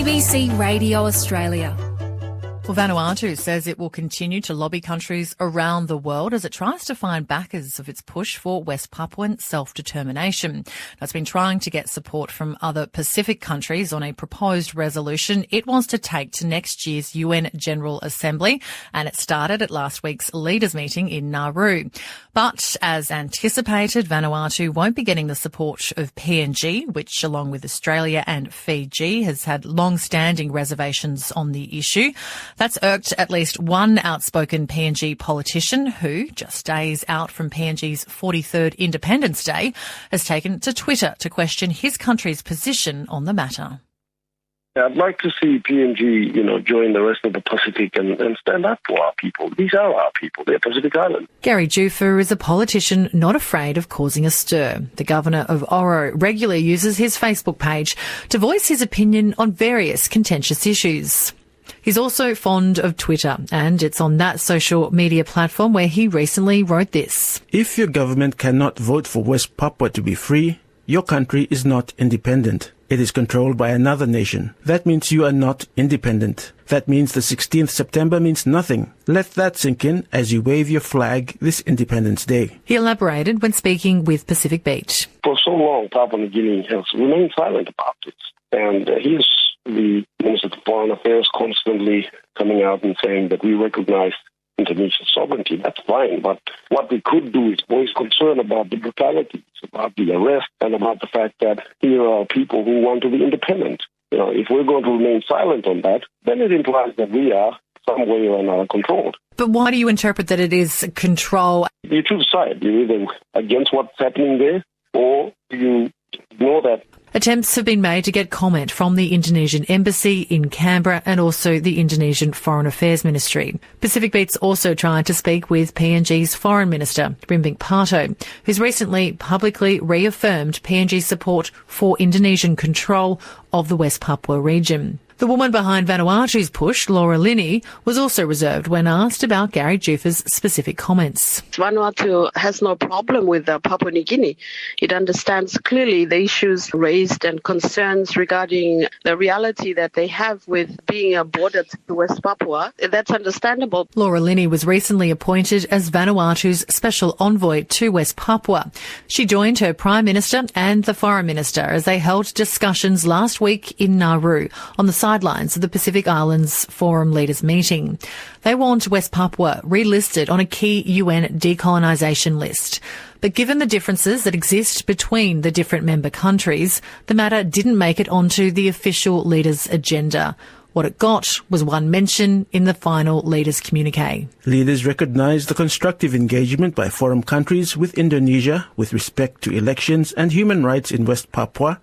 ABC Radio Australia. Well, Vanuatu says it will continue to lobby countries around the world as it tries to find backers of its push for West Papuan self-determination. It's been trying to get support from other Pacific countries on a proposed resolution it wants to take to next year's UN General Assembly, and it started at last week's leaders' meeting in Nauru. But as anticipated, Vanuatu won't be getting the support of PNG, which, along with Australia and Fiji, has had long-standing reservations on the issue. That's irked at least one outspoken PNG politician who, just days out from PNG's 43rd Independence Day, has taken to Twitter to question his country's position on the matter. I'd like to see PNG, join the rest of the Pacific and stand up for our people. These are our people. They're Pacific Island. Gary Jufu is a politician not afraid of causing a stir. The governor of Oro regularly uses his Facebook page to voice his opinion on various contentious issues. He's also fond of Twitter, and it's on that social media platform where he recently wrote this. If your government cannot vote for West Papua to be free, your country is not independent. It is controlled by another nation. That means you are not independent. That means the 16th September means nothing. Let that sink in as you wave your flag this Independence Day. He elaborated when speaking with Pacific Beach. For so long, Papua New Guinea has remained silent about this. And here's the Minister of Foreign Affairs constantly coming out and saying that we recognize Indonesia's sovereignty. That's fine, but what we could do is voice concern about the brutalities, about the arrest, and about the fact that here are people who want to be independent. If we're going to remain silent on that, then it implies that we are some way or another controlled. But why do you interpret that it is control? You choose a side. You're either against what's happening there, or you ignore that. Attempts have been made to get comment from the Indonesian Embassy in Canberra and also the Indonesian Foreign Affairs Ministry. Pacific Beat's also tried to speak with PNG's Foreign Minister, Rimbing Pato, who's recently publicly reaffirmed PNG's support for Indonesian control of the West Papua region. The woman behind Vanuatu's push, Laura Linney, was also reserved when asked about Gary Jufu's specific comments. Vanuatu has no problem with Papua New Guinea. It understands clearly the issues raised and concerns regarding the reality that they have with being a border to West Papua. That's understandable. Laura Linney was recently appointed as Vanuatu's special envoy to West Papua. She joined her Prime Minister and the Foreign Minister as they held discussions last week in Nauru on the sidelines of the Pacific Islands Forum Leaders meeting. They want West Papua relisted on a key UN decolonisation list. But given the differences that exist between the different member countries, the matter didn't make it onto the official leaders' agenda. What it got was one mention in the final leaders' communique. Leaders recognised the constructive engagement by forum countries with Indonesia with respect to elections and human rights in West Papua,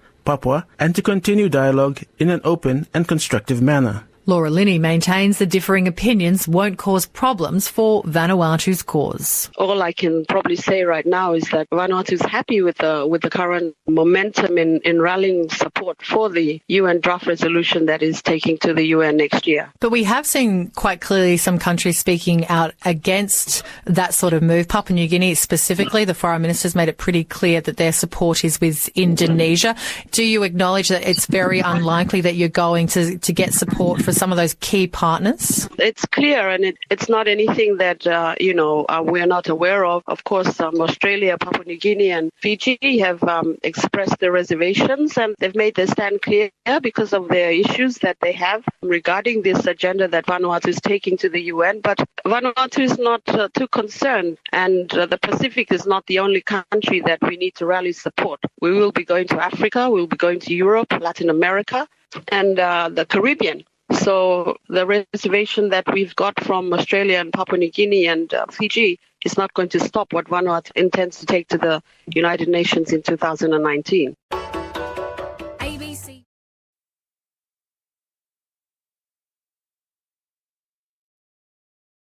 and to continue dialogue in an open and constructive manner. Laura Linney maintains the differing opinions won't cause problems for Vanuatu's cause. All I can probably say right now is that Vanuatu is happy with the current momentum in rallying support for the UN draft resolution that is taking to the UN next year. But we have seen quite clearly some countries speaking out against that sort of move. Papua New Guinea specifically, the Foreign Minister's made it pretty clear that their support is with Indonesia. Do you acknowledge that it's very unlikely that you're going to get support for some of those key partners? It's clear, and it's not anything that, we're not aware of. Of course, Australia, Papua New Guinea and Fiji have expressed their reservations, and they've made their stand clear because of their issues that they have regarding this agenda that Vanuatu is taking to the UN. But Vanuatu is not too concerned, and the Pacific is not the only country that we need to rally support. We will be going to Africa, we'll be going to Europe, Latin America, and the Caribbean. So the reservation that we've got from Australia and Papua New Guinea and Fiji is not going to stop what Vanuatu intends to take to the United Nations in 2019.